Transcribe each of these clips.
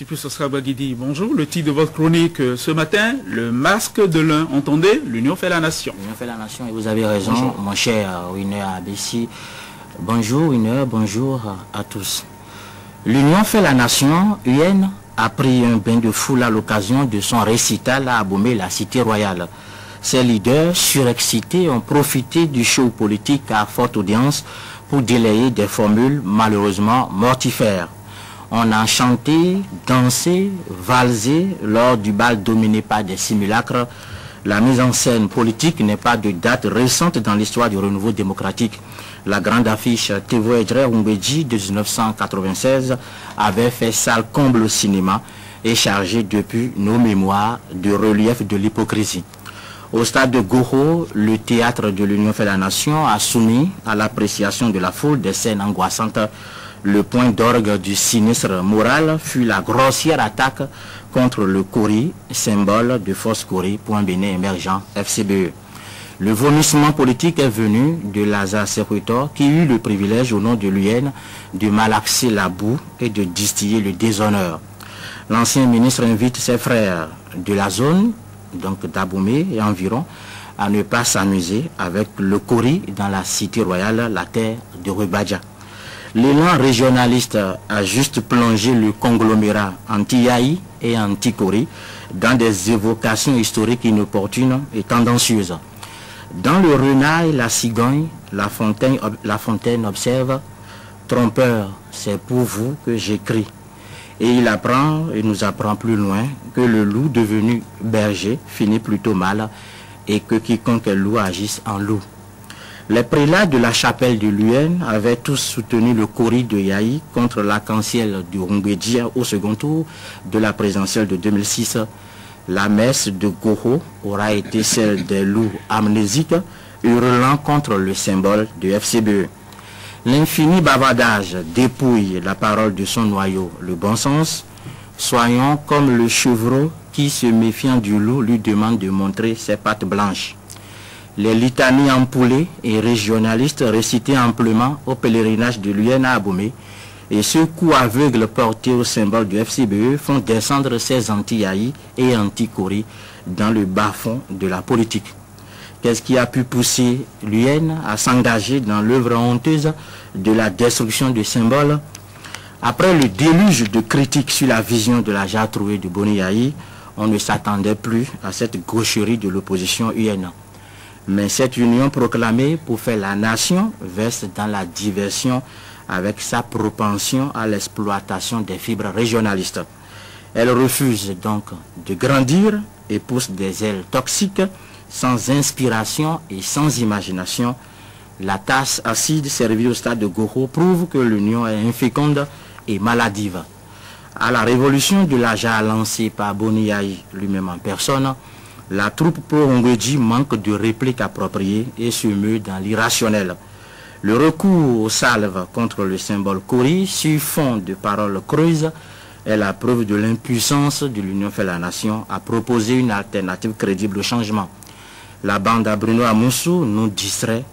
Sipus Oscar-Baguidi, bonjour. Le titre de votre chronique ce matin, le masque de l'un. Entendez, l'union fait la nation. L'union fait la nation et vous avez raison, bonjour. Mon cher Winner ABC. Bonjour Winner, bonjour à tous. L'union fait la nation, UN a pris un bain de foule à l'occasion de son récital à Abomey, la cité royale. Ses leaders surexcités ont profité du show politique à forte audience pour délayer des formules malheureusement mortifères. On a chanté, dansé, valsé lors du bal dominé par des simulacres. La mise en scène politique n'est pas de date récente dans l'histoire du renouveau démocratique. La grande affiche Tevo Edre Umbeji de 1996 avait fait salle comble au cinéma et chargé depuis nos mémoires de relief de l'hypocrisie. Au stade de Goro, le théâtre de l'Union fait la nation a soumis à l'appréciation de la foule des scènes angoissantes. Le point d'orgue du sinistre moral fut la grossière attaque contre le Kori, symbole de Force Kori, point bénin émergent FCBE. Le vomissement politique est venu de Lazare Seruitor qui eut le privilège au nom de l'UN de malaxer la boue et de distiller le déshonneur. L'ancien ministre invite ses frères de la zone, donc d'Abomey et environ, à ne pas s'amuser avec le Kori dans la cité royale, la terre de Rubadja. L'élan régionaliste a juste plongé le conglomérat anti-Yahi et anti-Kori dans des évocations historiques inopportunes et tendancieuses. Dans le Renail, la cigogne, la Fontaine observe « Trompeur, c'est pour vous que j'écris ». Et il apprend et nous apprend plus loin que le loup devenu berger finit plutôt mal et que quiconque est loup agisse en loup. Les prélats de la chapelle de l'UN avaient tous soutenu le Kori de Yahi contre l'arc-en-ciel du Rumbedji au second tour de la présidentielle de 2006. La messe de Goro aura été celle des loups amnésiques hurlant contre le symbole de FCBE. L'infini bavardage dépouille la parole de son noyau, le bon sens. Soyons comme le chevreau qui, se méfiant du loup, lui demande de montrer ses pattes blanches. Les litanies empoulées et régionalistes récitées amplement au pèlerinage de l'UN à Abomey et ce coup aveugle porté au symbole du FCBE font descendre ces anti-Yahi et anti-Kori dans le bas-fond de la politique. Qu'est-ce qui a pu pousser l'UN à s'engager dans l'œuvre honteuse de la destruction des symboles? Après le déluge de critiques sur la vision de la jarre trouée de Boni Yahi, on ne s'attendait plus à cette gaucherie de l'opposition UN. Mais cette union proclamée pour faire la nation verse dans la diversion avec sa propension à l'exploitation des fibres régionalistes. Elle refuse donc de grandir et pousse des ailes toxiques sans inspiration et sans imagination. La tasse acide servie au stade de Goro prouve que l'union est inféconde et maladive. À la révolution de la jarre lancée par Boni Yahi lui-même en personne, la troupe pro-Ongweji manque de répliques appropriées et se meut dans l'irrationnel. Le recours aux salves contre le symbole Kori sur fond de paroles creuses est la preuve de l'impuissance de l'Union fait la nation à proposer une alternative crédible au changement. La bande à Bruno Amoussou nous distrait.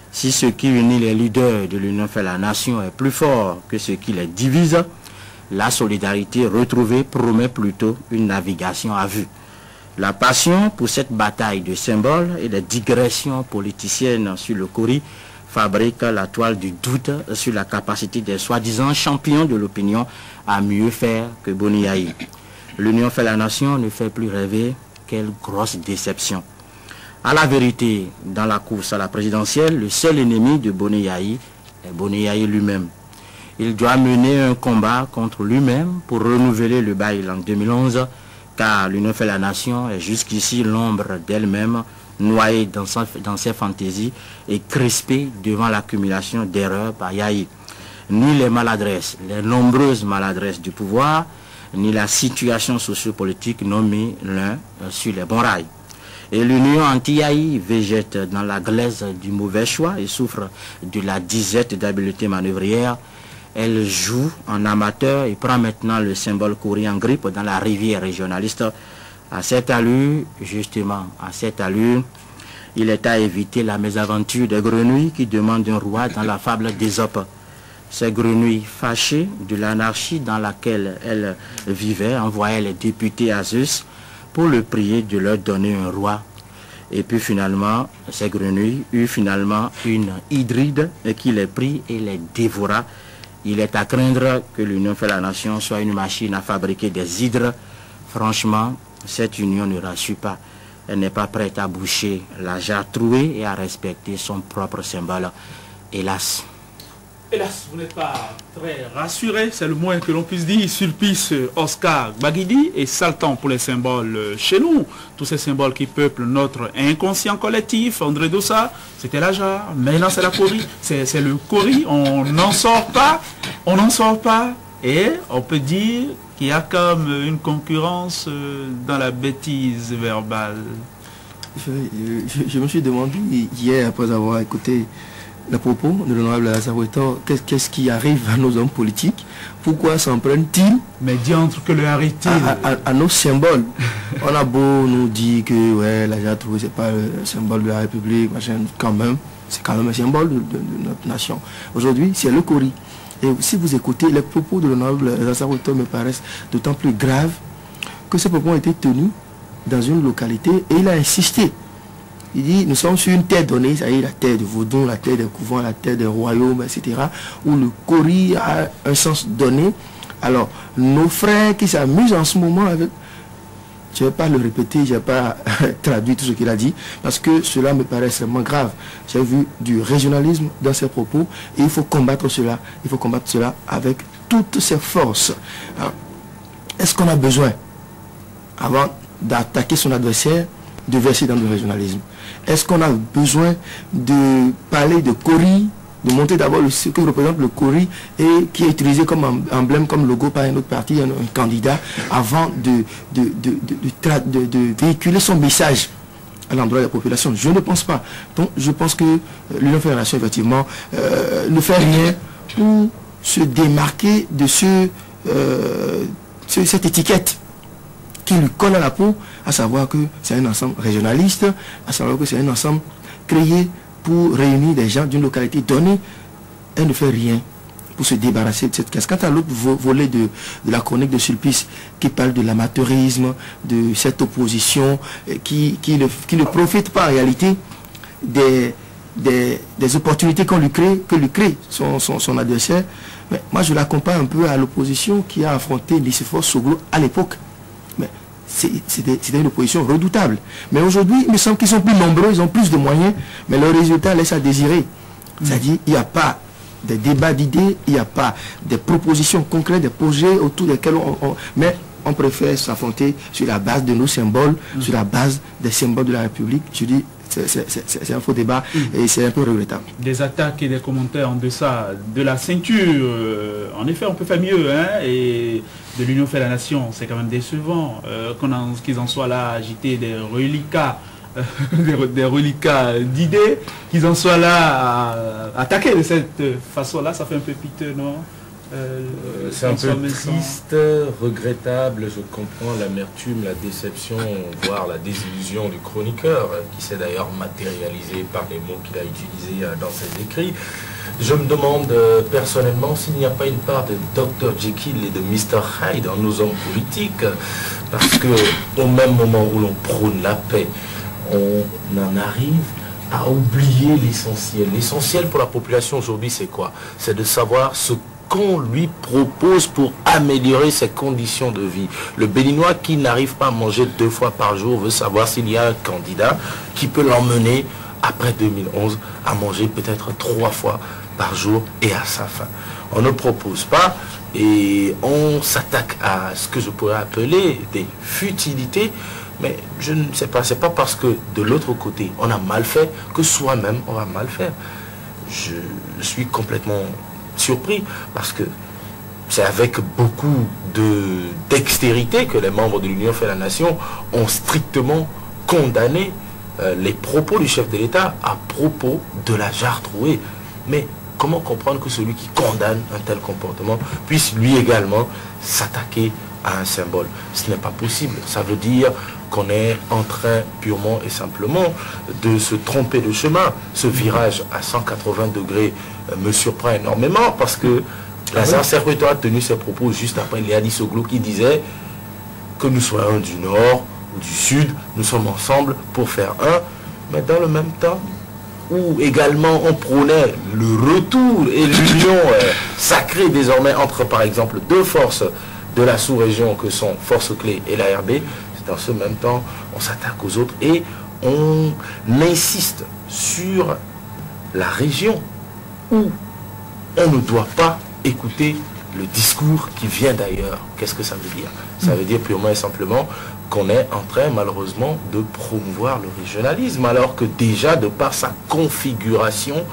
Si ce qui unit les leaders de l'Union fait la nation est plus fort que ce qui les divise, la solidarité retrouvée promet plutôt une navigation à vue. La passion pour cette bataille de symboles et les digressions politiciennes sur le Kori fabriquent la toile du doute sur la capacité des soi-disant champions de l'opinion à mieux faire que Boni Yahi. L'Union fait la nation ne fait plus rêver. Quelle grosse déception. À la vérité, dans la course à la présidentielle, le seul ennemi de Boni Yahi est Boni Yahi lui-même. Il doit mener un combat contre lui-même pour renouveler le bail en 2011, car l'Union fait la nation est jusqu'ici l'ombre d'elle-même, noyée dans ses fantaisies et crispée devant l'accumulation d'erreurs par Yahi. Ni les maladresses, les nombreuses maladresses du pouvoir, ni la situation sociopolitique n'ont mis l'un sur les bons rails. Et l'Union anti-Yahi végète dans la glaise du mauvais choix et souffre de la disette d'habileté manœuvrière. Elle joue en amateur et prend maintenant le symbole Kori en grippe dans la rivière régionaliste. À cette allure, justement, à cette allure, il est à éviter la mésaventure des grenouilles qui demandent un roi dans la fable d'Ésope. Ces grenouilles fâchées de l'anarchie dans laquelle elles vivaient envoyaient les députés à Zeus pour le prier de leur donner un roi. Et puis finalement, ces grenouilles eurent finalement une hydride qui les prit et les dévora. Il est à craindre que l'Union fait la nation soit une machine à fabriquer des hydres. Franchement, cette union ne rassure pas. Elle n'est pas prête à boucher la jarre trouée et à respecter son propre symbole. Hélas. Hélas, vous n'êtes pas très rassuré, c'est le moins que l'on puisse dire. Sulpice Oscar Baguidi est saltant pour les symboles chez nous. Tous ces symboles qui peuplent notre inconscient collectif. André Dossa, c'était la jarre. Maintenant, c'est la cori. C'est le cori. On n'en sort pas. On n'en sort pas. Et on peut dire qu'il y a comme une concurrence dans la bêtise verbale. Je me suis demandé hier, après avoir écouté les propos de l'honorable Azzarouetan, qu'est-ce qui arrive à nos hommes politiques? Pourquoi s'en prennent-ils? Mais diantre que le arrive-t-il à nos symboles? On a beau nous dire que ouais, la jarre trouée, c'est pas le symbole de la République, machin, quand même, c'est quand même un symbole de notre nation. Aujourd'hui, c'est le cori. Et si vous écoutez, les propos de l'honorable Azzarouetan me paraissent d'autant plus graves que ces propos ont été tenus dans une localité et il a insisté. Il dit, nous sommes sur une terre donnée, c'est-à-dire la terre de Vaudon, la terre des couvents, la terre des royaumes, etc., où le cori a un sens donné. Alors, nos frères qui s'amusent en ce moment avec... Je ne vais pas le répéter, je ne vais pas traduire tout ce qu'il a dit, parce que cela me paraît extrêmement grave. J'ai vu du régionalisme dans ses propos, et il faut combattre cela. Il faut combattre cela avec toutes ses forces. Est-ce qu'on a besoin, avant d'attaquer son adversaire, de verser dans le régionalisme? Est-ce qu'on a besoin de parler de cori, de montrer d'abord ce que représente le cori et qui est utilisé comme emblème, comme logo par un autre parti, un candidat, avant de véhiculer son message à l'endroit de la population? Je ne pense pas. Donc je pense que l'Union fait la nation, effectivement, ne fait rien pour se démarquer de cette étiquette qui lui colle à la peau, à savoir que c'est un ensemble régionaliste, à savoir que c'est un ensemble créé pour réunir des gens d'une localité donnée. Elle ne fait rien pour se débarrasser de cette casse. Quant à l'autre volet de la chronique de Sulpice, qui parle de l'amateurisme, de cette opposition, qui ne profite pas en réalité des opportunités que lui crée son adversaire. Mais moi, je l'accompagne un peu à l'opposition qui a affronté Nicéphore Soglo à l'époque. C'était une opposition redoutable. Mais aujourd'hui, il me semble qu'ils sont plus nombreux, ils ont plus de moyens, mais le résultat laisse à désirer. C'est-à-dire, il n'y a pas de débat d'idées, il n'y a pas de propositions concrètes, des projets autour desquels mais on préfère s'affronter sur la base de nos symboles, sur la base des symboles de la République. Je dis, c'est un faux débat et c'est un peu regrettable. Des attaques et des commentaires en deçà de la ceinture, en effet on peut faire mieux, hein, et de l'Union fait la nation, c'est quand même décevant qu'ils en soient là à agiter des reliquats, des reliquats d'idées, qu'ils en soient là à attaquer de cette façon-là, ça fait un peu piteux, non? C'est un peu triste, regrettable, je comprends l'amertume, la déception, voire la désillusion du chroniqueur, qui s'est d'ailleurs matérialisé par les mots qu'il a utilisés dans ses écrits. Je me demande personnellement s'il n'y a pas une part de Dr Jekyll et de Mr Hyde dans nos hommes politiques, parce que au même moment où l'on prône la paix, on en arrive à oublier l'essentiel. L'essentiel pour la population aujourd'hui, c'est quoi? C'est de savoir ce qu'on lui propose pour améliorer ses conditions de vie. Le Béninois qui n'arrive pas à manger 2 fois par jour veut savoir s'il y a un candidat qui peut l'emmener, après 2011, à manger peut-être 3 fois par jour et à sa faim. On ne propose pas et on s'attaque à ce que je pourrais appeler des futilités, mais je ne sais pas, c'est pas parce que de l'autre côté on a mal fait que soi-même on va mal faire. Je suis complètement surpris parce que c'est avec beaucoup de dextérité que les membres de l'Union fait la nation ont strictement condamné les propos du chef de l'État à propos de la jarre trouée. Mais comment comprendre que celui qui condamne un tel comportement puisse lui également s'attaquer à un symbole? Ce n'est pas possible. Ça veut dire qu'on est en train purement et simplement de se tromper de chemin. Ce virage à 180 degrés me surprend énormément parce que Lazare Serveto a tenu ses propos juste après Léa Soglo qui disait que nous soyons du nord ou du sud, nous sommes ensemble pour faire un, mais dans le même temps, où également on prônait le retour et l'union sacrée désormais entre par exemple deux forces de la sous-région que sont Force Clé et l'ARB, dans ce même temps on s'attaque aux autres et on insiste sur la région où on ne doit pas écouter le discours qui vient d'ailleurs. Qu'est-ce que ça veut dire? Ça veut dire purement et simplement qu'on est en train malheureusement de promouvoir le régionalisme, alors que déjà de par sa configuration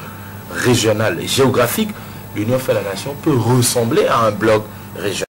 régionale et géographique, l'Union fait la nation peut ressembler à un bloc régional.